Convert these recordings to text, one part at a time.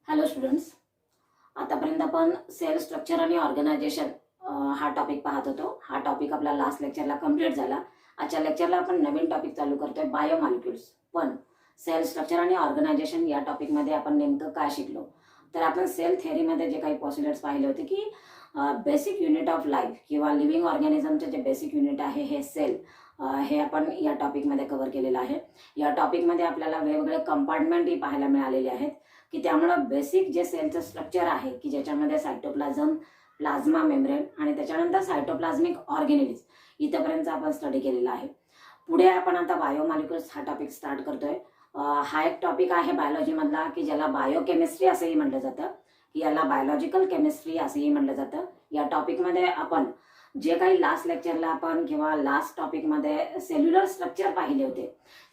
Hello students, आतापर्यंत आपण sale structure आणि ऑर्गनायझेशन हा टॉपिक पाहत होतो. हा टॉपिक आपला लास्ट लेक्चरला कंप्लीट झाला. आजच्या लेक्चरला आपण नवीन टॉपिक चालू करतोय, बायोमॉलिक्युल्स. पण सेल स्ट्रक्चर आणि ऑर्गनायझेशन या टॉपिकमध्ये आपण नेमकं काय शिकलो, तर आपण सेल थेअरीमध्ये जे काही पॉसिलेट्स पाहिले होते की बेसिक युनिट ऑफ लाईफ किंवा लिव्हिंग ऑर्गॅनिझमचे जे बेसिक युनिट आहे हे सेल, हे आपण या टॉपिकमध्ये कव्हर केलेलं आहे. या टॉपिकमध्ये आपल्याला वेगवेगळे कंपार्टमेंटही पाहायला मिळालेले आहेत की त्यामुळं बेसिक जे सेलचं स्ट्रक्चर आहे की ज्याच्यामध्ये सायटोप्लाझम, प्लाझ्मा मेम्ब्रेन आणि त्याच्यानंतर सायटोप्लाझमिक ऑर्गेनेल्स इथपर्यंत आपण स्टडी केलेला आहे. पुढे आपण आता बायोमॉलिक्युल्स हा टॉपिक स्टार्ट करतोय. हा एक टॉपिक आहे बायोलॉजीमधला की ज्याला बायोकेमिस्ट्री असंही म्हटलं जातं, की याला बायोलॉजिकल केमिस्ट्री असंही म्हटलं जातं. या टॉपिकमध्ये आपण जे काही लास्ट लेक्चरला आपण किंवा लास्ट टॉपिकमध्ये सेल्युलर स्ट्रक्चर पाहिले होते,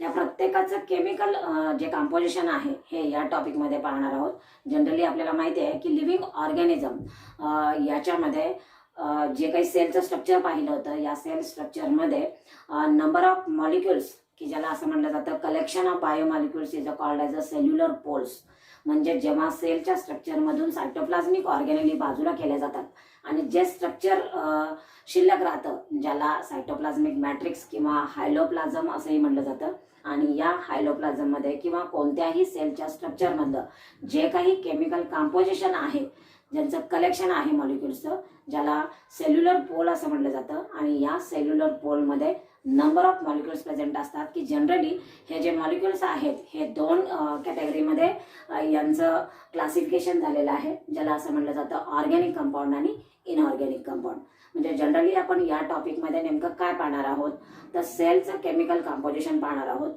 या प्रत्येकाचं केमिकल जे कंपोजिशन आहे हे या टॉपिकमध्ये पाहणार आहोत. जनरली आपल्याला माहिती आहे की लिव्हिंग ऑर्गॅनिझम याच्यामध्ये जे काही सेलचं स्ट्रक्चर पाहिलं होतं, या सेल स्ट्रक्चरमध्ये नंबर ऑफ मॉलिक्युल्स की ज्याला असं म्हटलं जातं collection of biomolecules is called as a cellular pools. म्हणजे जेव्हा सेलच्या स्ट्रक्चरमधून सायटोप्लाझमिक ऑर्गॅनेली बाजूला केल्या जातात आणि जे स्ट्रक्चर शिल्लक राहतं ज्याला सायटोप्लाझमिक मॅट्रिक्स किंवा हायलोप्लाझम असंही म्हटलं जातं, आणि या हायलोप्लाझममध्ये किंवा कोणत्याही सेलच्या स्ट्रक्चरमधलं जे काही केमिकल कंपोजिशन आहे, ज्यांचं कलेक्शन आहे मॉलिक्युल्सचं, ज्याला सेल्युलर पोल असं म्हटलं जातं. आणि या सेल्युलर पोलमध्ये नंबर ऑफ मॉलिक्युल्स प्रेझेंट असतात की जनरली हे जे मॉलिक्युल्स आहेत हे दोन कॅटेगरीमध्ये यांचं क्लासिफिकेशन झालेलं आहे, ज्याला असं म्हटलं जातं ऑर्गॅनिक कंपाऊंड आणि इनऑर्गॅनिक कंपाऊंड. म्हणजे जनरली आपण या टॉपिकमध्ये नेमकं काय पाहणार आहोत, तर सेलचं केमिकल कंपोजिशन पाहणार आहोत.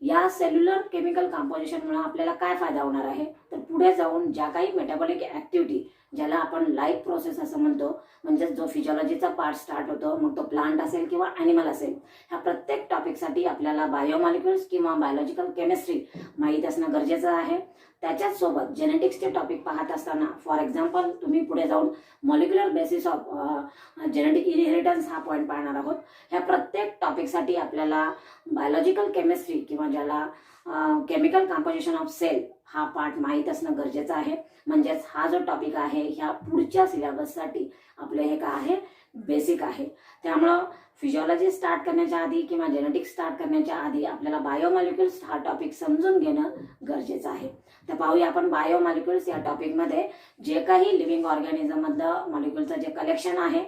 या सेल्युलर केमिकल कंपोजिशनमुळे आपल्याला काय फायदा होणार आहे, तर पुढे जाऊन ज्या काही मेटाबॉलिक ऍक्टिव्हिटी ज्याला आपण लाईफ प्रोसेस असं म्हणतो, म्हणजे जो फिजिओलॉजीचा पार्ट स्टार्ट होतो, मग तो प्लांट असेल किंवा ॲनिमल असेल, ह्या प्रत्येक टॉपिकसाठी आपल्याला बायोमॉलिक्युल्स किंवा बायोलॉजिकल केमिस्ट्री माहीत असणं गरजेचं आहे. त्याच्याच सोबत जेनेटिक्सचे टॉपिक पाहत असताना फॉर एक्झाम्पल तुम्ही पुढे जाऊन molecular basis of genetic inheritance हा पॉईंट पाहणार आहोत. ह्या प्रत्येक टॉपिकसाठी आपल्याला बायोलॉजिकल केमिस्ट्री किंवा ज्याला केमिकल कंपोजिशन ऑफ सेल हा पार्ट माहीत असणं गरजेचं आहे. म्हणजेच हा जो टॉपिक आहे ह्या पुढच्या सिलेबससाठी आपले हे काय आहे, बेसिक आहे. त्यामुळं फिजिओलॉजी स्टार्ट करण्याच्या आधी किंवा जेनेटिक्स स्टार्ट करण्याच्या आधी आपल्याला बायोमॉलिक्युल्स हा टॉपिक समजून घेणं गरजेचं आहे. तर पाहूया आपण बायोमॉलिक्युल्स या टॉपिकमध्ये जे काही लिव्हिंग ऑर्गॅनिझममधलं मॉलिक्युलचं जे कलेक्शन आहे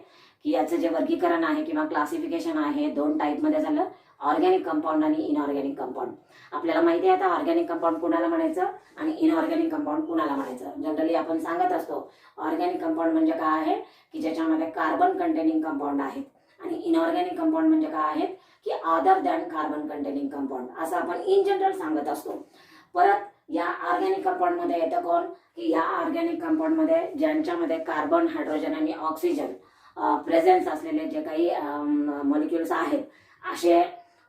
की याचं जे वर्गीकरण आहे किंवा क्लासिफिकेशन आहे, दोन टाईपमध्ये झालं, ऑर्गॅनिक कंपाऊंड आणि इनऑर्गॅनिक कंपाऊंड. आपल्याला माहिती आहे आता ऑर्गॅनिक कंपाऊंड कुणाला म्हणायचं आणि इनऑर्गॅनिक कंपाऊंड कुणाला म्हणायचं. जनरली आपण सांगत असतो ऑर्गॅनिक कंपाऊंड म्हणजे काय आहे की ज्याच्यामध्ये कार्बन कंटेनिंग कंपाऊंड आहेत, आणि इनऑर्गॅनिक कंपाऊंड म्हणजे काय आहेत की other than carbon containing compound, असं आपण इन जनरल सांगत असतो. परत या ऑर्गॅनिक कंपाऊंडमध्ये येतं कोण, की या ऑर्गॅनिक कंपाऊंडमध्ये ज्यांच्यामध्ये कार्बन, हायड्रोजन आणि ऑक्सिजन प्रेझेन्स असलेले जे काही मॉलिक्युल्स आहेत असे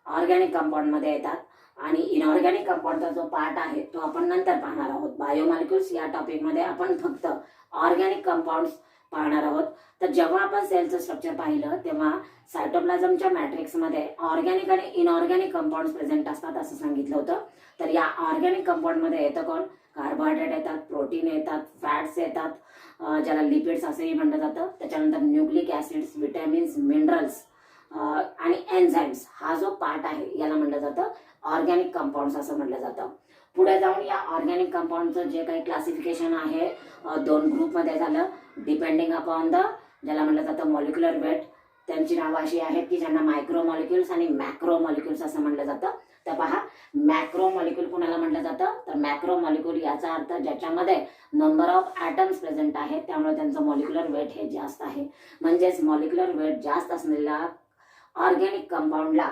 ऑर्गॅनिक कंपाऊंडमध्ये येतात. आणि इनऑर्गॅनिक कंपाऊंडचा जो पार्ट आहे तो आपण नंतर पाहणार आहोत. बायोमॉलिक्युल्स या टॉपिकमध्ये आपण फक्त ऑर्गॅनिक कंपाऊंड्स पाहणार आहोत. तर जेव्हा आपण सेलचं स्ट्रक्चर पाहिलं तेव्हा सायटोप्लाझमच्या मॅट्रिक्समध्ये ऑर्गॅनिक आणि इनऑर्गॅनिक कंपाऊंड्स प्रेझेंट असतात असं सांगितलं होतं. तर या ऑर्गॅनिक कंपाऊंडमध्ये येतं कोण, कार्बोहायड्रेट येतात, प्रोटीन येतात, फॅट्स येतात, ज्याला लिपिड्स असंही म्हटलं जातं. त्याच्यानंतर न्यूक्लिक ऍसिड्स, विटॅमिन्स, मिनरल्स आणि एन्झाईम्स हा जो पार्ट आहे याला म्हटलं जातं ऑर्गॅनिक कंपाऊंड्स असं म्हटलं जातं. पुढे जाऊन या ऑर्गॅनिक कंपाऊंडचं जे काही क्लासिफिकेशन आहे दोन ग्रुपमध्ये झालं, डिपेंडिंग अपॉन द ज्याला म्हटलं जातं मॉलिक्युलर वेट. त्यांची नावं अशी आहेत की ज्यांना मायक्रो मॉलिक्युल्स आणि मॅक्रो मॉलिक्युल्स असं म्हटलं जातं. तर पहा, मॅक्रो मॉलिक्युल कुणाला म्हटलं जातं, तर मॅक्रो मॉलिक्युल याचा अर्थ ज्याच्यामध्ये नंबर ऑफ ॲटम्स प्रेझेंट आहेत, त्यामुळे त्यांचं मॉलिक्युलर वेट हे जास्त आहे. म्हणजेच मॉलिक्युलर वेट जास्त असलेल्या ऑर्गॅनिक कंपाऊंडला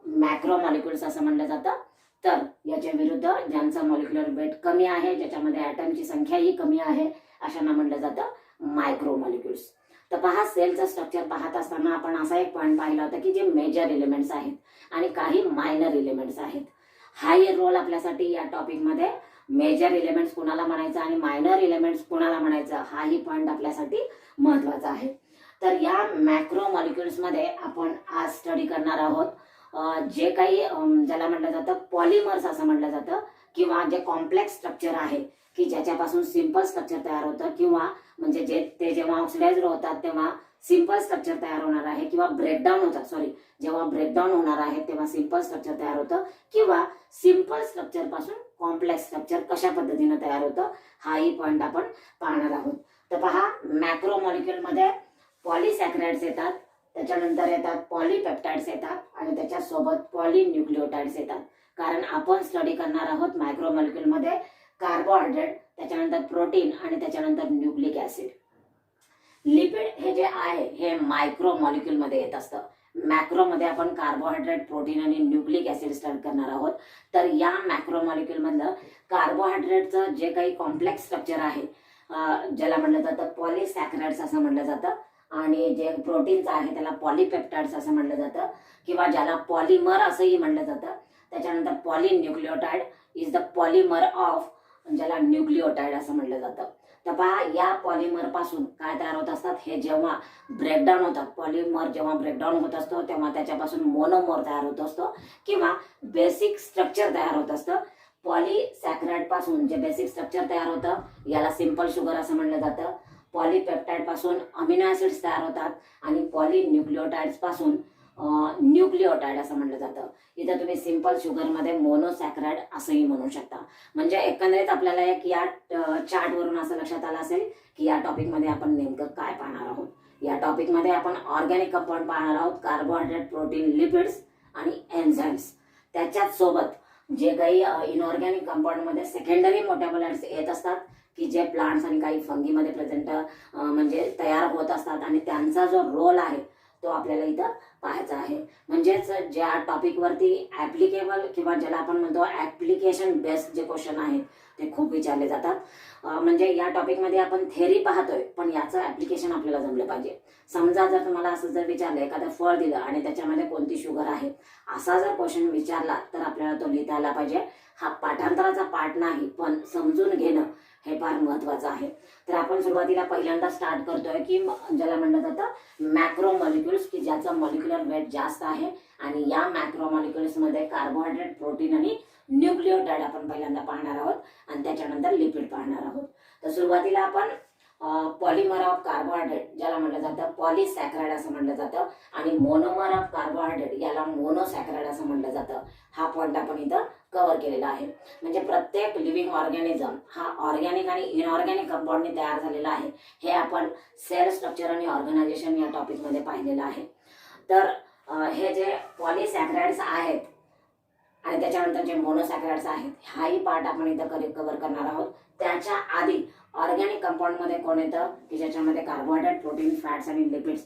मॅक्रो मॉलिक्युल्स असं म्हटलं जातं. तर याच्या विरुद्ध ज्यांचं मॉलिक्युलर वेट कमी आहे, ज्याच्यामध्ये ॲटमची संख्याही कमी आहे, अशांना म्हटलं जातं मायक्रो मॉलिक्युल्स. तर पहा, सेलचं स्ट्रक्चर पाहत असताना आपण असा एक पॉईंट पाहिला होता की जे मेजर एलिमेंट्स आहेत आणि काही मायनर एलिमेंट्स आहेत. हाय रोल आपल्यासाठी या टॉपिकमध्ये मेजर एलिमेंट्स कुणाला म्हणायचं आणि मायनर एलिमेंट्स कुणाला म्हणायचं हाही पॉईंट आपल्यासाठी महत्त्वाचा आहे. तर या मॅक्रो मॉलिक्युल्समध्ये आपण आज स्टडी करणार आहोत जे काही ज्याला म्हटलं जातं पॉलिमर्स असं म्हटलं जातं. किंवा जे कॉम्प्लेक्स स्ट्रक्चर आहे की ज्याच्यापासून सिंपल स्ट्रक्चर तयार होतं, किंवा म्हणजे ते जेव्हा ऑक्सिडाइज्ड होतात तेव्हा सिंपल स्ट्रक्चर तयार होणार आहे, किंवा ब्रेकडाऊन होतात, जेव्हा ब्रेकडाऊन होणार आहे तेव्हा सिंपल स्ट्रक्चर तयार होतं, किंवा सिंपल स्ट्रक्चर पासून कॉम्प्लेक्स स्ट्रक्चर कशा पद्धतीने तयार होतं, हाही पॉइंट आपण पाहणार आहोत. तर पहा, मॅक्रो मॉलिक्युल मध्ये पॉलिसॅकराइड्स येतात, त्याच्यानंतर येतात पॉलीपेप्टाइड्स येतात, आणि त्याच्यासोबत पॉलीन्यूक्लिओटाइड्स येतात. कारण आपण स्टडी करणार आहोत मायक्रो मॉलिक्युल मध्ये कार्बोहायड्रेट, त्याच्यानंतर प्रोटीन, आणि त्याच्यानंतर न्यूक्लिक ऍसिड. लिपिड हे जे आहे हे मायक्रो मॉलिक्युल मध्ये येत असतं. मॅक्रो मध्ये आपण कार्बोहायड्रेट, प्रोटीन आणि न्यूक्लिक ऍसिड स्टडी करणार आहोत. तर या मॅक्रो मॉलिक्युल मधलं कार्बोहायड्रेटचं जे काही कॉम्प्लेक्स स्ट्रक्चर आहे ज्याला म्हणलं जातं पॉलिसॅकराइड्स असं म्हणलं जातं, आणि जे प्रोटीनचं आहे त्याला पॉलीपेप्टाइड्स असं म्हणलं जातं, किंवा ज्याला पॉलिमर असंही म्हणलं जातं. त्याच्यानंतर पॉलीन्यूक्लिओटाइड इज द पॉलिमर ऑफ, ज्याला न्यूक्लिओटाइड असं म्हणलं जातं. तर पहा, या पॉलिमर पासून काय तयार होत असतात, हे जेव्हा ब्रेकडाऊन होतात, पॉलिमर जेव्हा ब्रेकडाऊन होत असतो तेव्हा त्याच्यापासून मोनोमर तयार होत असतो, किंवा बेसिक स्ट्रक्चर तयार होत असतं. पॉलिसॅकराइड पासून जे बेसिक स्ट्रक्चर तयार होतं याला सिंपल शुगर असं म्हणलं जातं. पॉलीपेप्टाइड पासून अमिनो ऍसिड्स तयार होतात, आणि पॉलीन्यूक्लिओटाइड्स पासून न्यूक्लिओटाइड असं म्हणलं जातं. इथं तुम्ही सिंपल शुगर मध्ये मोनोसॅकराइड असंही म्हणू शकता. म्हणजे एकंदरीत आपल्याला एक या चार्ट वरून असं लक्षात आलं असेल की या टॉपिक मध्ये आपण नेमकं काय पाहणार आहोत. या टॉपिक मध्ये आपण ऑर्गॅनिक कंपाऊंड पाहणार आहोत, कार्बोहायड्रेट, प्रोटीन, लिपिड्स आणि एन्झाइम्स. त्याच्याच सोबत जे काही इनऑर्गॅनिक कंपाऊंड मध्ये सेकंडरी मेटाबोलाइट्स येत असतात की जे प्लांट्स आणि काही फंगी मध्ये प्रेझेंट म्हणजे तयार होत असतात, आणि त्यांचा जो रोल आहे तो आपल्याला इथं पाहायचा आहे. म्हणजेच ज्या टॉपिक वरती ऍप्लिकेबल किंवा ज्याला आपण म्हणतो ऍप्लिकेशन बेस्ड जे क्वेश्चन आहेत ते खूप विचारले जातात. म्हणजे या टॉपिक मध्ये आपण थेअरी पाहतोय, पण याचं ऍप्लिकेशन आपल्याला जमलं पाहिजे. समजा जर तुम्हाला असं जर विचारलं, एखादं फळ दिलं आणि त्याच्यामध्ये कोणती शुगर आहे असा जर क्वेश्चन विचारला तर आपल्याला तो लिहिता आला पाहिजे. हा पाठांतराचा पाठ नाही, पण समजून घेणं हे फार महत्वाचं आहे. तर आपण सुरुवातीला पहिल्यांदा स्टार्ट करतोय की ज्याला म्हणलं जातं मॅक्रो मॉलिक्युल्स, की ज्याचं मॉलिक्युलर वेट जास्त आहे, आणि या मॅक्रो मॉलिक्युल्स मध्ये कार्बोहायड्रेट, प्रोटीन आणि न्यूक्लिओटाइड आपण पहिल्यांदा पाहणार आहोत, आणि त्याच्यानंतर लिपिड पाहणार आहोत. तर सुरुवातीला आपण पॉलिमर ऑफ कार्बोहायड्रेट ज्याला म्हणलं जातं पॉलिसॅकराइड असं म्हणलं जातं, आणि मोनोमर ऑफ कार्बोहायड्रेट याला मोनोसॅकराइड असं म्हणलं जातं. हा पॉइंट आपण इथं कव्हर केलेला आहे. म्हणजे प्रत्येक लिव्हिंग ऑर्गॅनिझम हा ऑर्गॅनिक आणि इनऑर्गॅनिक कंपाऊंडने तयार झालेला आहे. हे आपण सेल स्ट्रक्चर आणि ऑर्गनायझेशन या टॉपिक मध्ये पाहिलेलं आहे. तर हे जे पॉलिसॅकराइड्स आहेत आणि त्याच्यानंतर जे मोनोसॅकराइड्स आहेत, हाही पार्ट आपण इथं कव्हर करणार आहोत. त्याच्या आधी ऑर्गॅनिक कंपाऊंड मध्ये कोण येतं की ज्याच्यामध्ये कार्बोहायड्रेट, प्रोटीन, फॅट्स आणि लिपिड्स,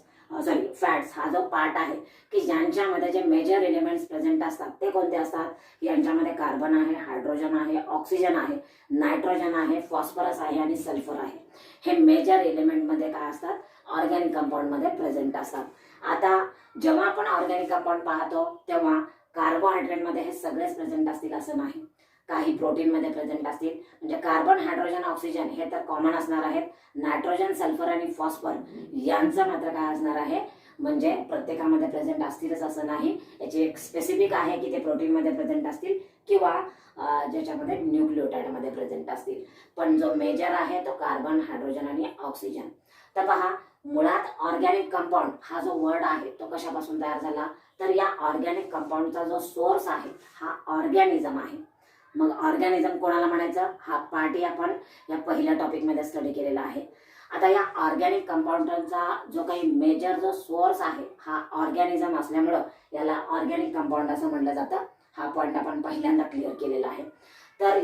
फॅट्स हा जो पार्ट आहे की ज्यांच्यामध्ये जे मेजर एलिमेंट्स प्रेझेंट असतात ते कोणते असतात. यांच्यामध्ये कार्बन आहे, हायड्रोजन आहे, ऑक्सिजन आहे, नायट्रोजन आहे, फॉस्फरस आहे आणि सल्फर आहे. हे मेजर एलिमेंट मध्ये काय असतात, ऑर्गॅनिक कंपाऊंड मध्ये प्रेझेंट असतात. आता जेव्हा आपण ऑर्गॅनिक कंपाऊंड पाहतो तेव्हा कार्बोहायड्रेट मध्ये हे सगळेच प्रेझेंट असतील असं नाही. काही प्रोटीन मध्ये प्रेझेंट असतील, म्हणजे कार्बन, हायड्रोजन, ऑक्सिजन हे तर कॉमन असणार आहेत. नायट्रोजन, सल्फर आणि फॉस्फर यांचं मात्र काय असणार आहे, म्हणजे प्रत्येकामध्ये प्रेझेंट असतीलच असं नाही. याची एक स्पेसिफिक आहे की ते प्रोटीन मध्ये प्रेझेंट असतील किंवा ज्याच्यामध्ये न्यूक्लिओटाइड मध्ये प्रेझेंट असतील. पण जो मेजर आहे तो कार्बन, हायड्रोजन आणि ऑक्सिजन. तर पहा, मुळात ऑर्गॅनिक कंपाऊंड हा जो वर्ड आहे तो कशापासून तयार झाला, तर या ऑर्गॅनिक कंपाऊंडचा जो सोर्स आहे हा ऑर्गॅनिझम आहे. मग ऑर्गॅनिझम कोणाला म्हणायचं, हा पार्टी आपण या पहिल्या टॉपिक मध्ये स्टडी केलेला आहे. आता या ऑर्गॅनिक कंपाऊंडचा जो काही मेजर जो सोर्स आहे हा ऑर्गॅनिझम असल्यामुळं याला ऑर्गॅनिक कंपाऊंड असं म्हणलं जातं. हा पॉइंट आपण पहिल्यांदा क्लिअर केलेला आहे. तर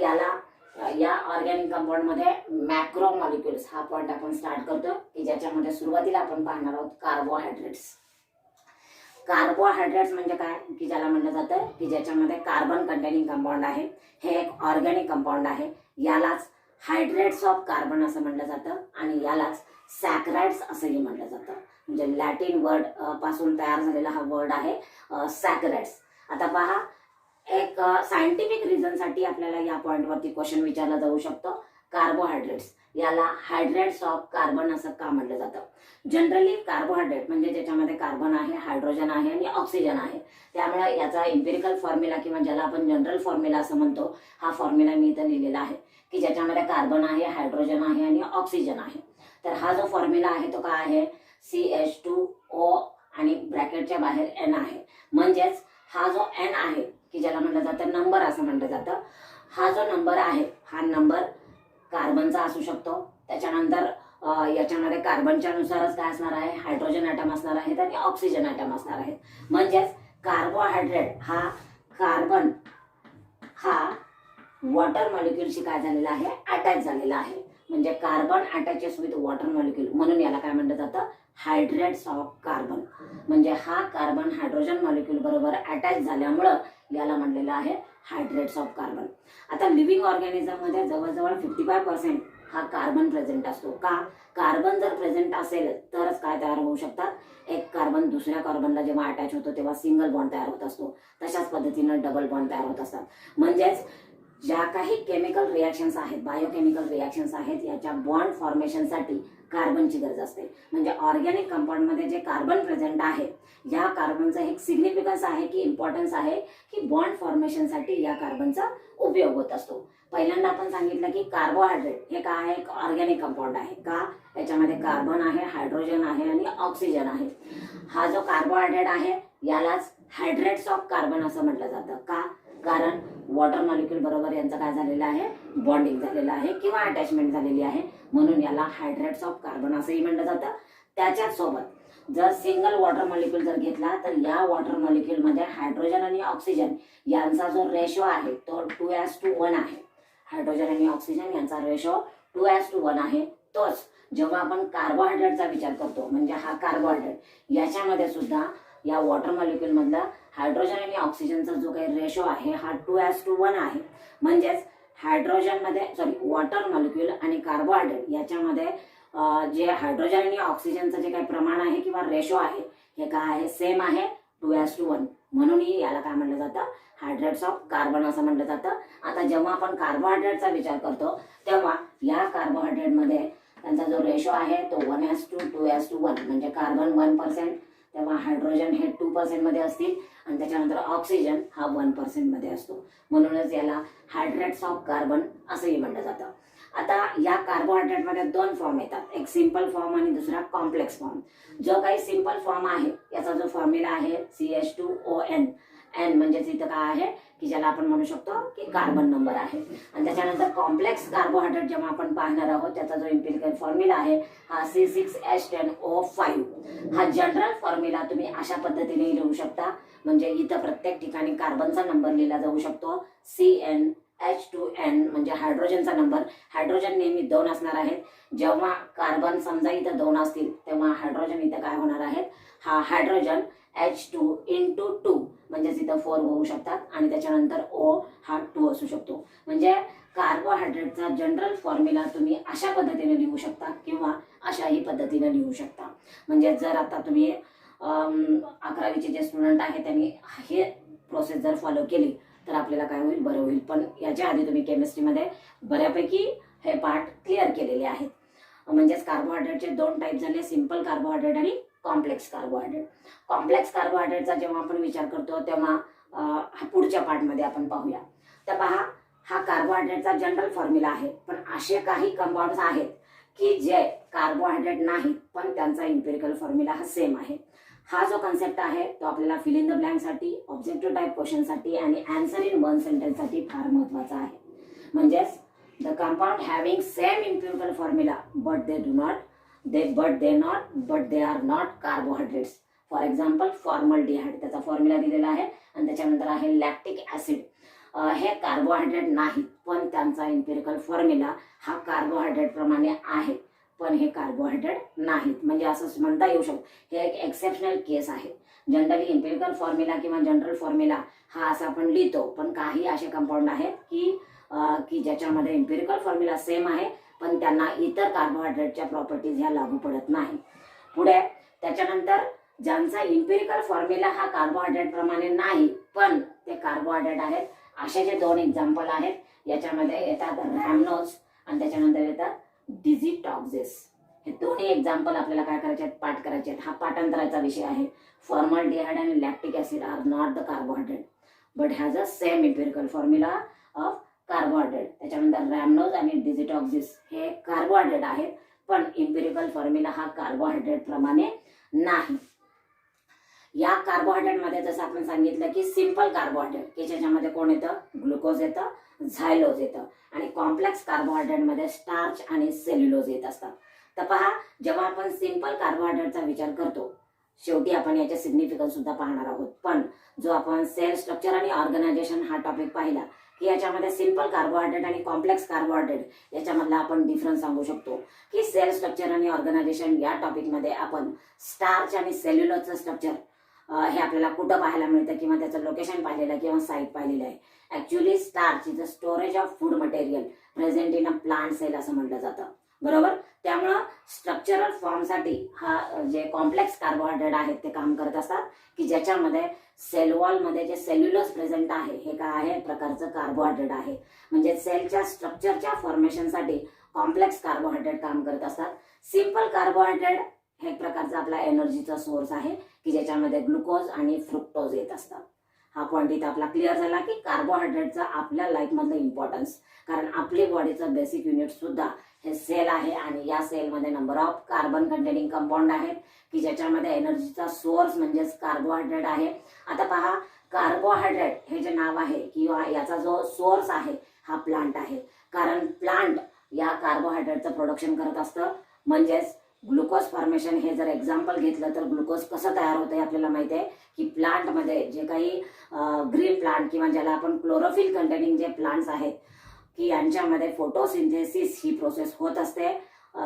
या ऑर्गॅनिक कंपाऊंड मध्ये मॅक्रो मॉलिक्युल्स हा पॉइंट आपण स्टार्ट करतो की ज्याच्यामध्ये सुरुवातीला आपण पाहणार आहोत कार्बोहायड्रेट्स. कार्बोहायड्रेट्स म्हणजे काय की ज्याला म्हणलं जातं की ज्याच्यामध्ये कार्बन कंटेनिंग कंपाऊंड आहे. हे एक ऑर्गॅनिक कंपाऊंड आहे. यालाच हायड्रेट्स ऑफ कार्बन असं म्हणलं जातं, आणि यालाच सॅकराइड्स असंही म्हणलं जातं. म्हणजे लॅटिन वर्ड पासून तयार झालेला हा वर्ड आहे सॅकराइड्स. आता पहा, एक सायंटिफिक रिझन साठी आपल्याला या पॉइंटवरती क्वेश्चन विचारला जाऊ शकतो. कार्बोहायड्रेट्स. याला हायड्रेट्स ऑफ कार्बन असं का म्हटलं जातं? जनरली कार्बोहायड्रेट म्हणजे ज्याच्यामध्ये कार्बन आहे, हायड्रोजन आहे आणि ऑक्सिजन आहे, त्यामुळे याचा इम्पेरिकल फॉर्म्युला किंवा ज्याला आपण जनरल फॉर्म्युला असं म्हणतो, हा फॉर्म्युला मी इथं लिहिलेला आहे की ज्याच्यामध्ये कार्बन आहे, हायड्रोजन आहे आणि ऑक्सिजन आहे. तर हा जो फॉर्म्युला आहे तो काय आहे? CH2O आणि ब्रॅकेटच्या बाहेर N आहे. म्हणजेच हा जो N आहे की ज्याला म्हटलं जातं नंबर असं म्हटलं जातं, हा जो नंबर आहे हा नंबर कार्बनचा असू शकतो. त्याच्यानंतर याच्यामध्ये कार्बनच्या नुसारच काय असणार आहे? हायड्रोजन ॲटम असणार आहेत आणि ऑक्सिजन ॲटम असणार आहेत. म्हणजेच कार्बोहायड्रेट हा कार्बन हा वॉटर मॉलिक्युलशी काय झालेला आहे? अटॅच झालेला आहे. म्हणजे कार्बन अटॅचेस विथ वॉटर मॉलिक्युल, म्हणून याला काय म्हटलं जातं? Hydrates of carbon. म्हणजे हा कार्बन हायड्रोजन मॉलिक्युल बरोबर अटॅच झाल्यामुळं याला म्हटलेलं आहे हायड्रेट्स ऑफ कार्बन. आता लिव्हिंग ऑर्गॅनिझम मध्ये जवळजवळ 55% हा कार्बन प्रेझेंट असतो. का? कार्बन जर प्रेझेंट असेल तरच काय तयार होऊ शकतात? एक कार्बन दुसऱ्या कार्बनला जेव्हा अटॅच होतो तेव्हा सिंगल बॉन्ड तयार होत असतो. तशाच पद्धतीनं डबल बॉन्ड तयार होत असतात. म्हणजेच ज्या काही केमिकल रिॲक्शन्स आहेत, बायोकेमिकल रिॲक्शन्स आहेत, याच्या बॉन्ड फॉर्मेशनसाठी कार्बनची गरज असते. म्हणजे ऑर्गॅनिक कंपाऊंडमध्ये जे कार्बन प्रेझेंट आहे, या कार्बनचा एक सिग्निफिकन्स आहे की इम्पॉर्टन्स आहे की बॉन्ड फॉर्मेशनसाठी या कार्बनचा उपयोग होत असतो. पहिल्यांदा आपण सांगितलं की कार्बोहायड्रेट हे काय आहे? एक ऑर्गॅनिक कंपाऊंड आहे. का? याच्यामध्ये कार्बन आहे, हायड्रोजन आहे आणि ऑक्सिजन आहे. हा जो कार्बोहायड्रेट आहे यालाच हायड्रेट्स ऑफ कार्बन असं म्हटलं जातं. का? कारण वॉटर मॉलिक्युल बरोबर यांचं काय झालेलं आहे? बॉन्डिंग झालेलं आहे किंवा अटॅचमेंट झालेली आहे, म्हणून याला हायड्रेट्स ऑफ कार्बन असंही म्हटलं जातं. त्याच्याच सोबत जर सिंगल वॉटर मॉलिक्युल जर घेतला तर या वॉटर मॉलिक्युलमध्ये हायड्रोजन आणि ऑक्सिजन यांचा जो रेशो आहे तो 2:1 आहे. हायड्रोजन आणि ऑक्सिजन यांचा रेशो 2:1 आहे. तोच जेव्हा आपण कार्बोहायड्रेटचा विचार करतो, म्हणजे हा कार्बोहायड्रेट याच्यामध्ये सुद्धा या वॉटर मॉलिक्युल मधला हायड्रोजन आणि ऑक्सिजनचा जो काही रेशो आहे हा 2:1 आहे. म्हणजेच हायड्रोजनमध्ये वॉटर मॉलिक्युल आणि कार्बोहायड्रेट याच्यामध्ये जे हायड्रोजन आणि ऑक्सिजनचं जे काही प्रमाण आहे किंवा रेशो आहे हे काय आहे? सेम आहे, 2:1. म्हणूनही याला काय म्हटलं जातं? हायड्रेट्स ऑफ कार्बन असं म्हटलं जातं. आता जेव्हा आपण कार्बोहायड्रेटचा विचार करतो तेव्हा या कार्बोहायड्रेटमध्ये त्यांचा जो रेशो आहे तो 1:2:1, म्हणजे कार्बन 1%, तेव्हा हायड्रोजन हे 2% मध्ये असतील आणि त्याच्यानंतर ऑक्सिजन हा 1% मध्ये असतो. म्हणूनच याला हायड्रेट्स ऑफ कार्बन असंही म्हटलं जातं. आता या कार्बोहायड्रेटमध्ये 2 फॉर्म येतात, एक सिंपल फॉर्म आणि दुसरा कॉम्प्लेक्स फॉर्म. जो काही सिंपल फॉर्म आहे याचा जो फॉर्म्युला आहे CH2ON, N म्हणजेच इथं काय आहे की ज्याला आपण म्हणू शकतो की कार्बन नंबर आहे. आणि त्याच्यानंतर कॉम्प्लेक्स कार्बोहायड्रेट जेव्हा आपण पाहणार आहोत त्याचा जो इम्पेरिकल फॉर्म्युला आहे हा C6H10O5. हा जनरल फॉर्म्युला तुम्ही अशा पद्धतीने लिहू शकता. म्हणजे इथं प्रत्येक ठिकाणी कार्बनचा नंबर लिहिला जाऊ शकतो. CnH2n म्हणजे हायड्रोजनचा नंबर. हायड्रोजन नेहमी 2 असणार आहेत. जेव्हा कार्बन समजा इथं 2 असतील तेव्हा हायड्रोजन इथं काय होणार आहेत? हा हायड्रोजन H2 म्हणजेच इथं 4 होऊ शकतात आणि त्याच्यानंतर O हा 2 असू शकतो. म्हणजे कार्बोहायड्रेटचा जनरल फॉर्म्युला तुम्ही अशा पद्धतीने लिहू शकता किंवा अशाही पद्धतीने लिहू शकता. म्हणजे जर आता तुम्ही 11वीचे जे स्टुडंट आहेत त्यांनी हे प्रोसेस जर फॉलो केली तर आपल्याला काय होईल? बरं होईल. पण याच्या आधी तुम्ही केमिस्ट्रीमध्ये बऱ्यापैकी हे पार्ट क्लिअर केलेले आहेत. म्हणजेच कार्बोहायड्रेटचे 2 टाईप झाले, सिंपल कार्बोहायड्रेट आणि कॉम्प्लेक्स कार्बोहायड्रेट. कॉम्प्लेक्स कार्बोहायड्रेटचा जेव्हा आपण विचार करतो तेव्हा पुढच्या पार्टमध्ये आपण पाहूया. तर पहा, हा कार्बोहायड्रेटचा जनरल फॉर्म्युला आहे, पण असे काही कंपाऊंड्स आहेत की जे कार्बोहायड्रेट नाहीत पण त्यांचा इम्पेरिकल फॉर्म्युला हा सेम आहे. हा जो कन्सेप्ट आहे तो आपल्याला फिल इन द ब्लँकसाठी, ऑब्जेक्टिव्ह टाईप क्वेश्चनसाठी आणि आन्सर इन 1 सेंटेन्ससाठी फार महत्त्वाचा आहे. म्हणजेच the compound having same empirical formula but they are not carbohydrates. For example formaldehyde, त्याचा फॉर्म्युला दिलेला आहे आणि त्याच्यानंतर आहे लॅक्टिक ऍसिड. हे कार्बोहायड्रेट नाहीत पण त्यांचा इम्पेरिकल फॉर्म्युला हा कार्बोहायड्रेट प्रमाणे आहे, पण हे कार्बोहायड्रेट नाहीत. म्हणजे असं म्हणता येऊ शकतो हे एक एक्सेप्शनल केस आहे. जनरली इम्पेरिकल फॉर्म्युला किंवा जनरल फॉर्म्युला हा असं आपण लिहितो, पण काही असे कंपाऊंड आहेत की ज्याच्यामध्ये इम्पेरिकल फॉर्म्युला सेम आहे पण त्यांना इतर कार्बोहायड्रेटच्या प्रॉपर्टीज ह्या लागू पडत नाही. पुढे त्याच्यानंतर ज्यांचा इम्पेरिकल फॉर्म्युला हा कार्बोहायड्रेट प्रमाणे नाही पण ते कार्बोहायड्रेट आहेत, असे जे 2 एक्झाम्पल आहेत. याच्यामध्ये येतात रॅमनोज आणि त्याच्यानंतर येतात डिजिटॉक्सिस. हे दोन्ही एक्झाम्पल आपल्याला काय करायचे आहेत, पाठ करायचे आहेत. हा पाठांतराचा विषय आहे. फॉर्मल्डिहाइड आणि lactic acid are not the carbohydrate but has a same empirical formula of carbohydrate. त्याच्यानंतर रॅमनोज आणि डिजिटॉक्सिस हे कार्बोहायड्रेट आहेत, पण इम्पिरिकल फॉर्म्युला हा कार्बोहायड्रेट प्रमाणे नाही. या कार्बोहायड्रेटमध्ये जसं आपण सांगितलं की सिंपल कार्बोहायड्रेट की ज्याच्यामध्ये कोण येतं, ग्लुकोज येतं, झायलोज येतं, आणि कॉम्प्लेक्स कार्बोहायड्रेटमध्ये स्टार्च आणि सेल्युलोज येत असतात. तर पहा, जेव्हा आपण सिंपल कार्बोहायड्रेटचा विचार करतो, शेवटी आपण याचे सिग्निफिकन्स सुद्धा पाहणार आहोत. पण जो आपण सेल स्ट्रक्चर आणि ऑर्गनायझेशन हा टॉपिक पाहिला की याच्यामध्ये सिंपल कार्बोहायड्रेट आणि कॉम्प्लेक्स कार्बोहायड्रेट याच्यामधला आपण डिफरन्स सांगू शकतो की सेल स्ट्रक्चर आणि ऑर्गनायझेशन या टॉपिकमध्ये आपण स्टार्च आणि सेल्युलोजचं स्ट्रक्चर हे आपल्याला कुठं पाहायला मिळतं किंवा त्याचं लोकेशन पाहिलेलं किंवा साईट पाहिलेलं आहे. Actually starch is a storage of food material present in a plant cell असं म्हटलं जातं, बरोबर. त्यामुळं स्ट्रक्चरल फॉर्मसाठी हा जे कॉम्प्लेक्स कार्बोहायड्रेट आहेत ते काम करत असतात की ज्याच्यामध्ये सेल वॉलमध्ये जे सेल्युलोज प्रेझेंट आहे हे काय आहे, प्रकारचं कार्बोहायड्रेट आहे. म्हणजे सेलच्या स्ट्रक्चरच्या फॉर्मेशनसाठी कॉम्प्लेक्स कार्बोहायड्रेट काम करत असतात. सिंपल कार्बोहायड्रेट हे एक प्रकारचा आपला एनर्जीचा सोर्स आहे की ज्याच्यामध्ये ग्लुकोज आणि फ्रुक्टोज येत असतात. हा पॉईंट इथं आपला क्लिअर झाला की कार्बोहायड्रेटचा आपल्या लाईफमधलं इम्पॉर्टन्स, कारण आपली बॉडीचं बेसिक युनिट सुद्धा हे सेल आहे आणि या सेलमध्ये number of carbon containing compound आहेत की ज्याच्यामध्ये एनर्जीचा सोर्स म्हणजेच कार्बोहायड्रेट आहे. आता पहा, कार्बोहायड्रेट हे जे नाव आहे किंवा याचा जो सोर्स आहे हा प्लांट आहे, कारण प्लांट या कार्बोहायड्रेटचं प्रोडक्शन करत असतं. म्हणजेच ग्लुकोज फॉर्मेशन हे जर एक्झाम्पल घेतलं तर ग्लुकोज कसं तयार होतं हे आपल्याला माहिती आहे की प्लांटमध्ये जे काही ग्रीन प्लांट किंवा ज्याला आपण क्लोरोफिल कंटेनिंग जे प्लांट्स आहेत की यांच्यामध्ये फोटोसिंथेसिस ही प्रोसेस होत असते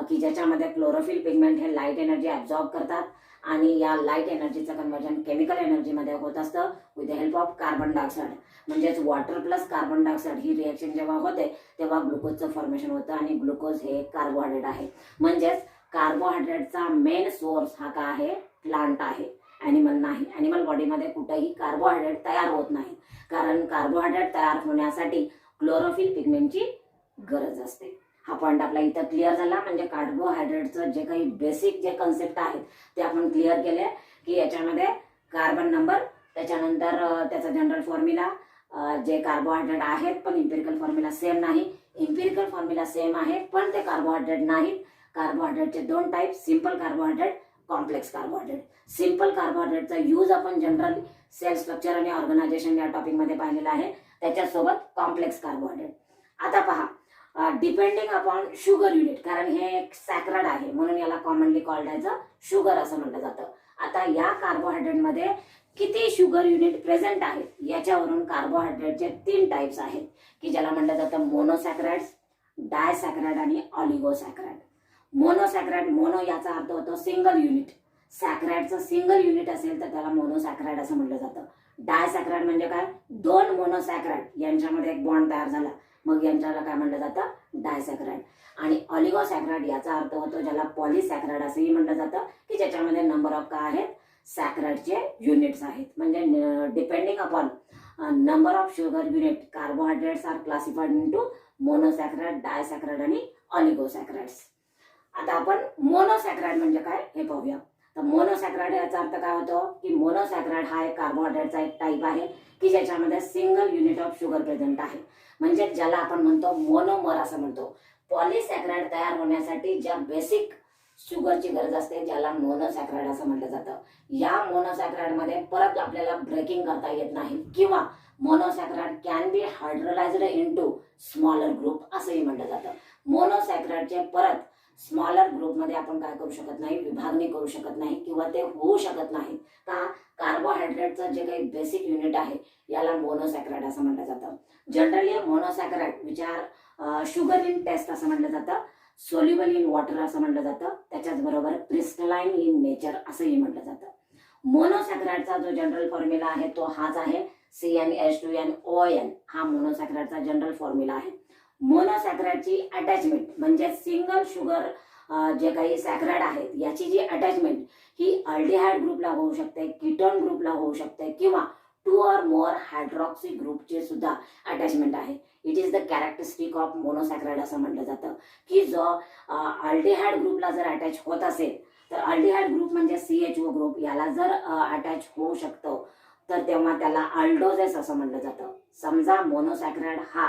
की ज्याच्यामध्ये क्लोरोफिल पिगमेंट हे लाईट एनर्जी ॲब्झॉर्ब करतात आणि या लाईट एनर्जीचं कन्वर्जन केमिकल एनर्जीमध्ये होत असतं with the help of carbon dioxide. म्हणजेच वॉटर प्लस कार्बन डायऑक्साईड ही रिएक्शन जेव्हा होते तेव्हा ग्लुकोजचं फॉर्मेशन होतं आणि ग्लुकोज हे कार्बोहायड्रेट आहे. म्हणजेच कार्बोहायड्रेटचा मेन सोर्स हा काय आहे, प्लांट आहे, ॲनिमल नाही. ॲनिमल बॉडीमध्ये कुठेही कार्बोहायड्रेट तयार होत नाही, कारण कार्बोहायड्रेट तयार होण्यासाठी क्लोरोफिल पिगमेंटची गरज असते. हा पॉईंट आपला इथं क्लिअर झाला. म्हणजे कार्बोहायड्रेटचं जे काही बेसिक जे कन्सेप्ट आहेत ते आपण क्लिअर केले की याच्यामध्ये कार्बन नंबर, त्याच्यानंतर त्याचा जनरल फॉर्म्युला, जे कार्बोहायड्रेट आहेत पण इम्पिरिकल फॉर्म्युला सेम नाही, इम्पिरिकल फॉर्म्युला सेम आहे पण ते कार्बोहायड्रेट नाहीत. कार्बोहायड्रेटचे दोन type, simple carbohydrate, complex carbohydrate. Simple कार्बोहायड्रेटचा यूज आपण जनरल सेल स्ट्रक्चर आणि ऑर्गनायझेशन या टॉपिकमध्ये पाहिलेला आहे, त्याच्यासोबत कॉम्प्लेक्स कार्बोहायड्रेट. आता पहा, डिपेंडिंग अपॉन शुगर युनिट, कारण हे एक सॅक्रड आहे म्हणून याला कॉमनली कॉल्ड ॲज अ शुगर असं म्हटलं जातं. आता या कार्बोहायड्रेटमध्ये किती शुगर युनिट प्रेझेंट आहेत याच्यावरून कार्बोहायड्रेटचे 3 टाईप्स आहेत की ज्याला म्हटलं जातं मोनोसॅक्रॅड्स, डायसॅक्रॅड आणि ऑलिगोसॅक्रॅड. मोनोसॅक्रॅड, मोनो याचा अर्थ होतो सिंगल युनिट. सॅक्रॅडचं सिंगल युनिट असेल तर त्याला मोनोसॅक्रॅड असं म्हटलं जातं. डायसॅक्रॅड म्हणजे काय, 2 मोनोसॅक्रॅड यांच्यामध्ये एक बॉन्ड तयार झाला मग यांच्याला काय म्हटलं जातं, डायसॅक्रॅड. आणि ऑलिगोसॅक्रॅड याचा अर्थ होतो ज्याला पॉलिसॅक्रॅड असंही म्हटलं जातं की ज्याच्यामध्ये नंबर ऑफ काय आहेत, सॅक्रॅडचे युनिट्स आहेत. म्हणजे depending upon number of sugar unit carbohydrates are classified into monosaccharide, disaccharide आणि ऑलिगोसॅक्रॅड्स. आता आपण मोनोसॅक्रॅड म्हणजे काय हे पाहूया. तर मोनोसॅक्रॅड याचा अर्थ काय होतो की मोनोसॅक्रॅड हा एक कार्बोहायड्रेटचा एक टाईप आहे की ज्याच्यामध्ये single unit of sugar present आहे. म्हणजे ज्याला आपण म्हणतो मोनोमर असं म्हणतो. पॉलिसॅक्रॅड तयार होण्यासाठी ज्या बेसिक शुगरची गरज असते ज्याला मोनोसॅक्रॅड असं म्हटलं जातं. या मोनोसॅक्रॅडमध्ये परत आपल्याला ब्रेकिंग करता येत नाही किंवा monosaccharide can be hydrolysed into smaller group असंही म्हटलं जातं. मोनोसॅक्रॅडचे परत स्मॉलर ग्रुपमध्ये आपण काय करू शकत नाही, विभागणी करू शकत नाही किंवा ते होऊ शकत नाही का, कार्बोहायड्रेटचं जे काही बेसिक युनिट आहे याला मोनोसॅक्रॅड असं म्हटलं जातं. Generally monosaccharide which are sugar in taste असं म्हटलं जातं, सोल्युबल इन वॉटर असं म्हटलं जातं, त्याच्याच बरोबर क्रिस्टलाइन इन नेचर असंही म्हटलं जातं. मोनोसॅक्रॅडचा जो जनरल फॉर्म्युला आहे तो हाच आहे, CnH2nOn हा मोनोसॅक्रॅडचा जनरल फॉर्म्युला आहे. मोनोसॅक्रॅडची अटॅचमेंट म्हणजे सिंगल शुगर जे काही सॅक्रॅड आहेत याची जी अटॅचमेंट ही अल्डिहाइड ग्रुपला होऊ शकते, कीटोन ग्रुपला होऊ शकते किंवा 2 or more हायड्रॉक्सी ग्रुपचे सुद्धा अटॅचमेंट आहे. It it is the characteristic of monosaccharide असं म्हटलं जातं की जो अल्डिहाइड ग्रुपला जर अटॅच होत असेल तर अल्डिहाइड ग्रुप म्हणजे CHO ग्रुप याला जर अटॅच होऊ शकतो तर तेव्हा त्याला अल्डोजेस असं म्हटलं जातं. समजा मोनोसॅक्रॅइड हा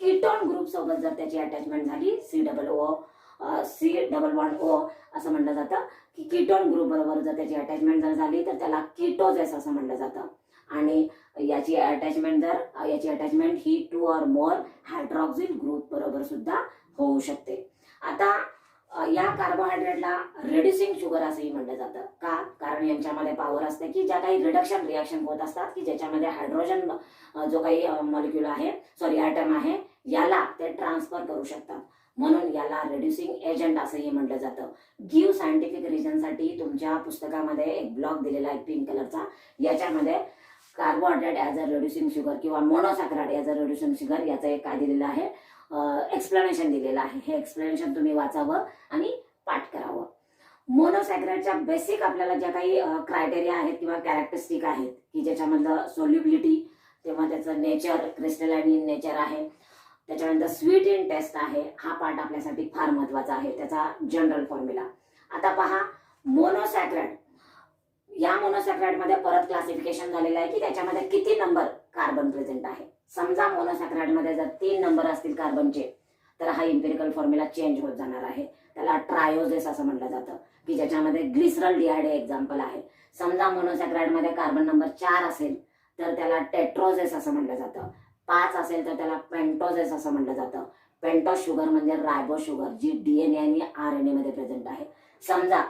कीटोन ग्रुप सोबत जर त्याची अटॅचमेंट झाली C डबल बॉन्ड O असं म्हटलं जातं की कीटोन ग्रुप बरोबर जर त्याची अटॅचमेंट जर झाली तर त्याला कीटोजेस असं म्हटलं जातं. आणि याची attachment he 2 or more hydroxyl group बरोबर सुद्धा होऊ शकते. आता या कार्बोहायड्रेटला रिड्युसिंग शुगर असंही म्हटलं जातं. का? कारण यांच्यामध्ये पॉवर असते की ज्या काही रिडक्शन रिॲक्शन होत असतात की ज्याच्यामध्ये हायड्रोजन जो काही मॉलिक्यूल आहे ॲटम आहे याला ते ट्रान्सफर करू शकतात, म्हणून याला रिड्युसिंग एजंट असंही म्हटलं जातं. गिव्ह सायंटिफिक रिझनसाठी तुमच्या पुस्तकामध्ये एक ब्लॉक दिलेला आहे पिंक कलरचा. याच्यामध्ये carbohydrate as a reducing sugar किंवा मोनोसॅक्रॅइड ॲज अ रिड्युसिंग शुगर याचं एक काय दिलेलं आहे एक्सप्लेनेशन दिलेलं आहे. हे एक्सप्लेनेशन तुम्ही वाचावं आणि पाठ करावं. मोनोसॅक्रॅइडच्या बेसिक आपल्याला ज्या काही क्रायटेरिया आहेत किंवा कॅरेक्टरिस्टिक आहेत की ज्याच्यामधलं सोल्युबिलिटी, तेव्हा त्याचं नेचर क्रिस्टलाइन इन नेचर आहे, त्याच्यानंतर स्वीट इन टेस्ट आहे. हा पार्ट आपल्यासाठी फार महत्वाचा आहे, त्याचा जनरल फॉर्म्युला. आता पहा मोनोसॅक्रॅइड, या मोनोसॅक्रॅइडमध्ये परत क्लासिफिकेशन झालेलं आहे की त्याच्यामध्ये किती नंबर कार्बन प्रेझेंट आहे. समजा मोनोसॅक्रॅइडमध्ये जर 3 नंबर असतील कार्बनचे तर हा इम्पेरिकल फॉर्म्युला चेंज होत जाणार आहे. त्याला ट्रायोजेस असं म्हटलं जातं की ज्याच्यामध्ये ग्लिसरॉल डिहाइड हे एक्झाम्पल आहे. समजा मोनोसॅक्रॅइडमध्ये कार्बन नंबर 4 असेल तर त्याला टेट्रोजेस असं म्हटलं जातं. 5 असेल तर त्याला पेंटोजेस असं म्हटलं जातं. पेंटोज शुगर म्हणजे रायबो शुगर जी DNA आणि RNA मध्ये प्रेझेंट आहे. समजा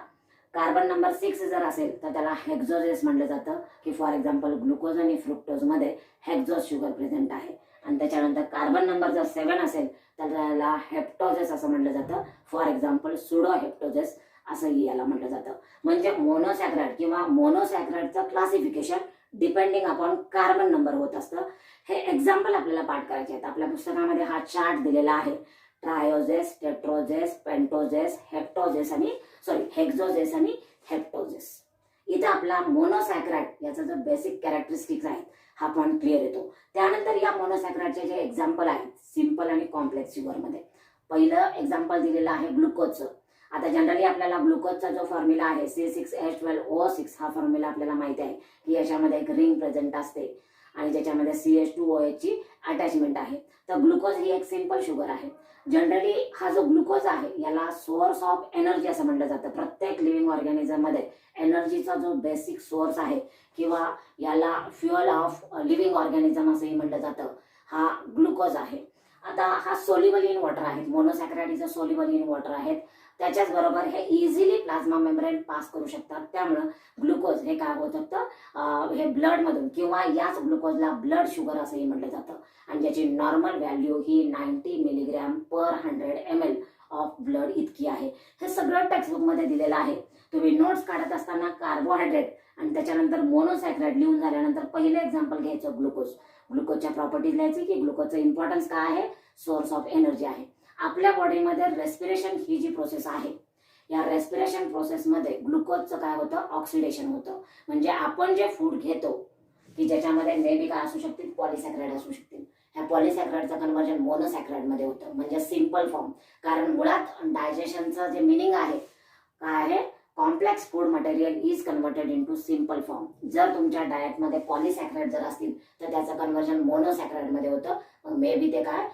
कार्बन नंबर 6 जर असेल तर त्याला हेक्झोजेस म्हटलं जातं की फॉर एक्झाम्पल ग्लुकोज आणि फ्रुक्टोज मध्ये हेक्झोज शुगर प्रेझेंट आहे. आणि त्याच्यानंतर कार्बन नंबर जर 7 असेल तर त्याला हेप्टोजेस असं म्हटलं जातं. फॉर एक्झाम्पल सुडो हेप्टोजेस असंही याला म्हटलं जातं. म्हणजे मोनोसॅक्रॅइड किंवा मोनोसॅक्रॅइडचं classification depending upon carbon number होत असतं. हे एक्झाम्पल आपल्याला पाठ करायचे आहेत. आपल्या पुस्तकामध्ये हा चार्ट दिलेला आहे. ट्रायोजेस, टेट्रोजेस, पेंटोजेस, हेक्झोजेस आणि हेप्टोजेस. इथं आपला मोनोसॅक्रॅइड याचा जो बेसिक कॅरेक्टरिस्टिक्स आहेत हा पॉइंट क्लिअर येतो. त्यानंतर या मोनोसॅक्रॅइडचे जे एक्झाम्पल आहेत सिंपल आणि कॉम्प्लेक्स शुगरमध्ये, पहिलं एक्झाम्पल दिलेलं आहे ग्लुकोजचं. आता जनरली आपल्याला ग्लुकोजचा जो फॉर्म्युला आहे C6H12O6 हा फॉर्म्युला आपल्याला माहिती आहे की याच्यामध्ये एक रिंग प्रेझेंट असते आणि ज्याच्यामध्ये CH2OH ची अटॅचमेंट आहे. तर ग्लुकोज ही एक सिंपल शुगर आहे. जनरली हा जो ग्लुकोज आहे याला सोर्स ऑफ एनर्जी असं म्हटलं जातं. प्रत्येक लिव्हिंग ऑर्गॅनिझम मध्ये एनर्जीचा जो बेसिक सोर्स आहे किंवा याला फ्युअल ऑफ लिव्हिंग ऑर्गॅनिझम असंही म्हटलं जातं, हा ग्लुकोज आहे. आता हा सोल्युबल इन वॉटर आहे. मोनोसॅक्रॅइड इज सोल्युबल इन वॉटर आहेत. त्याच्याच बरोबर हे इझिली प्लाझ्मा मेम्ब्रेन पास करू शकतात. त्यामुळे ग्लुकोज हे काय होत असतं हे ब्लड मधून किंवा याच ग्लुकोजला ब्लड शुगर असंही म्हटलं जातं आणि ज्याची normal value he 90 milligram per 100 ml of blood इतकी आहे. हे सगळं टेक्स्टबुक मध्ये दिलेलं आहे. तुम्ही नोट्स काढत असताना कार्बोहायड्रेट आणि त्याच्यानंतर मोनोसॅक्रॅइड लिहून झाल्यानंतर पहिले एक्झाम्पल घ्यायचं ग्लुकोज. ग्लुकोजच्या प्रॉपर्टीज लिहायची की ग्लुकोजचं इम्पॉर्टन्स काय आहे, सोर्स ऑफ एनर्जी आहे. आपल्या बॉडीमध्ये रेस्पिरेशन ही जी प्रोसेस आहे या रेस्पिरेशन प्रोसेसमध्ये ग्लुकोजचं काय होतं ऑक्सिडेशन होतं. म्हणजे आपण जे फूड घेतो की ज्याच्यामध्ये मे बी काय असू शकतील पॉलिसॅक्रॅइड असू शकतील, ह्या पॉलिसॅक्रॅइडचं कन्व्हर्जन मोनोसॅक्रॅइड मध्ये होतं म्हणजे सिंपल फॉर्म. कारण मुळात डायजेशनचं जे मिनिंग आहे काय आहे, complex food material is converted into simple form. जर तुमच्या डाएटमध्ये पॉलिसॅक्रॅइड जर असतील तर त्याचं कन्व्हर्जन मोनोसॅक्रॅइड मध्ये होतं. मे बी ते काय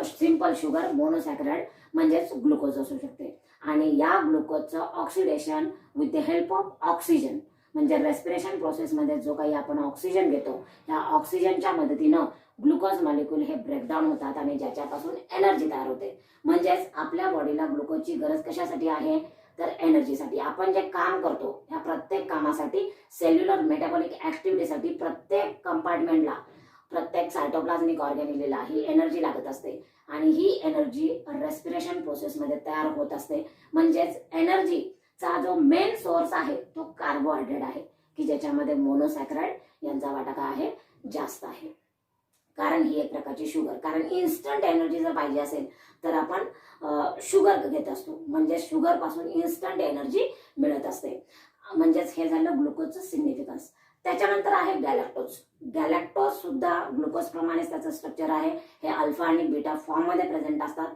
सिंपल शुगर मोनोसॅक्रॅइड म्हणजेच ग्लुकोज असू शकते. आणि या ग्लुकोजचं oxidation with the help of oxygen म्हणजे रेस्पिरेशन प्रोसेसमध्ये जो काही आपण ऑक्सिजन घेतो या ऑक्सिजनच्या मदतीनं ग्लुकोज मॉलिक्यूल हे ब्रेकडाऊन होतात आणि ज्याच्यापासून एनर्जी तयार होते. म्हणजेच आपल्या बॉडीला ग्लुकोजची गरज कशासाठी आहे तर एनर्जीसाठी. आपण जे काम करतो या प्रत्येक कामासाठी सेल्युलर मेटाबॉलिक ऍक्टिव्हिटीसाठी प्रत्येक कंपार्टमेंटला प्रत्येक सायटोप्लाझमिक ऑर्गॅनिलला ही एनर्जी लागत असते आणि ही एनर्जी रेस्पिरेशन प्रोसेसमध्ये तयार होत असते. म्हणजेच एनर्जीचा जो मेन सोर्स आहे तो कार्बोहायड्रेट आहे की ज्याच्यामध्ये मोनोसॅक्रॅइड यांचा वाटा काय आहे जास्त आहे. कारण ही एक प्रकारची शुगर, कारण इन्स्टंट एनर्जी जर पाहिजे असेल तर आपण शुगर घेत असतो म्हणजे शुगर पासून इन्स्टंट एनर्जी मिळत असते. म्हणजेच हे झालं ग्लुकोजचं सिग्निफिकन्स. त्याच्यानंतर आहे गॅलॅक्टोज. गॅलॅक्टोज सुद्धा ग्लुकोज प्रमाणेच त्याचं स्ट्रक्चर आहे. हे अल्फा आणि बीटा फॉर्म मध्ये प्रेझेंट असतात.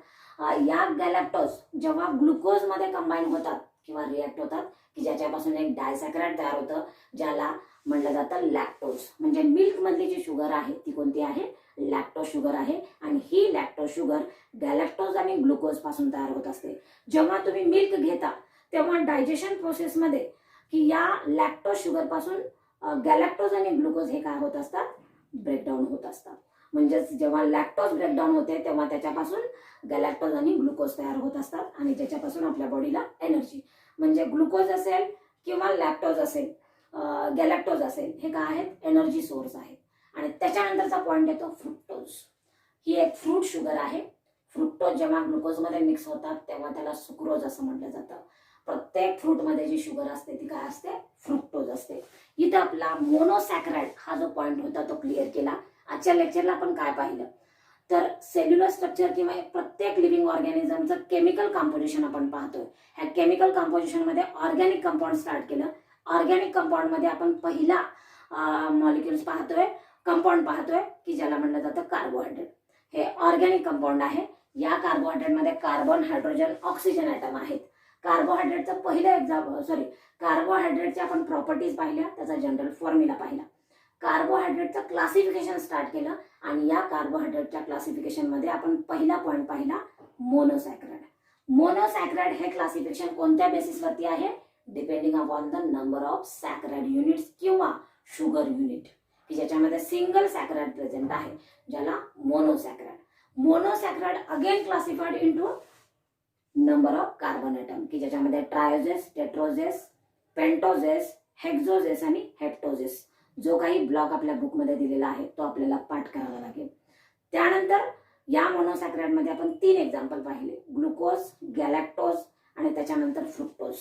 या गॅलॅक्टोज जेव्हा ग्लुकोज मध्ये कंबाईन होतात किंवा रिॲक्ट होतात की ज्याच्यापासून एक डायसॅकराइड तयार होतं, ज्याला म्हणलं जातं लॅक्टोज. म्हणजे मिल्क मधली जी शुगर आहे ती कोणती आहे? लॅक्टोज शुगर आहे. आणि ही लॅक्टोज शुगर गॅलॅक्टोज आणि ग्लुकोज पासून तयार होत असते. जेव्हा तुम्ही मिल्क घेता तेव्हा डायजेशन प्रोसेसमध्ये की या लॅक्टोज शुगर पासून गॅलॅक्टोज आणि ग्लुकोज हे काय होत असतात? ब्रेकडाऊन होत असतात. म्हणजेच जेव्हा लॅक्टोज ब्रेकडाऊन होते तेव्हा त्याच्यापासून गॅलॅक्टोज आणि ग्लुकोज तयार होत असतात आणि ज्याच्यापासून आपल्या बॉडीला एनर्जी, म्हणजे ग्लुकोज असेल किंवा लॅक्टोज असेल, गॅलॅक्टोज असेल, हे काय आहेत? एनर्जी सोर्स आहेत. आणि त्याच्यानंतरचा पॉईंट येतो फ्रुक्टोज. ही एक फ्रूट शुगर आहे. फ्रुक्टोज जेव्हा ग्लुकोजमध्ये मिक्स होतात तेव्हा त्याला सुक्रोज असं म्हटलं जातं. प्रत्येक फ्रूटमध्ये जी शुगर असते ती काय असते? फ्रुक्टोज असते. इथं आपला मोनोसॅकराइड हा जो पॉईंट होता तो क्लिअर केला. आजच्या लेक्चरला आपण काय पाहिलं तर सेल्युलर स्ट्रक्चर किंवा प्रत्येक लिव्हिंग ऑर्गॅनिझमचं केमिकल कंपोजिशन आपण पाहतोय. ह्या केमिकल कंपोजिशन मध्ये ऑर्गॅनिक कंपाऊंड स्टार्ट केलं. ऑर्गॅनिक कंपाऊंड मध्ये आपण पहिला मॉलिक्युल्स पाहतोय, कंपाऊंड पाहतोय की ज्याला म्हणलं जातं कार्बोहायड्रेट. हे ऑर्गॅनिक कंपाऊंड आहे. या कार्बोहायड्रेटमध्ये कार्बन, हायड्रोजन, ऑक्सिजन ॲटम आहेत. कार्बोहायड्रेटचं पहिलं कार्बोहायड्रेटच्या आपण प्रॉपर्टीज पाहिल्या, त्याचा जनरल फॉर्म्युला पाहिला. कार्बोहायड्रेटचं क्लासिफिकेशन स्टार्ट केलं आणि या कार्बोहायड्रेटच्या क्लासिफिकेशन मध्ये आपण पहिला पॉईंट पाहिला मोनोसॅकराइड. मोनोसॅकराइड हे क्लासिफिकेशन कोणत्या बेसिसवरती आहे? Depending upon the number of saccharide units किंवा शुगर युनिट, की ज्याच्यामध्ये सिंगल सॅकराइड प्रेझेंट आहे, ज्याला monosaccharide. Monosaccharide again classified into number of carbon atom, की ज्याच्यामध्ये ट्रायोजेस, टेट्रोजेस, पेंटोजेस, हेक्झोजेस आणि हेप्टोजेस. जो काही ब्लॉक आपल्या बुकमध्ये दिलेला आहे तो आपल्याला पाठ करावा लागेल. त्यानंतर या मोनोसॅकराइड मध्ये आपण 3 एक्झाम्पल पाहिले, ग्लुकोज, गॅलॅक्टोज आणि त्याच्यानंतर फ्रुक्टोज.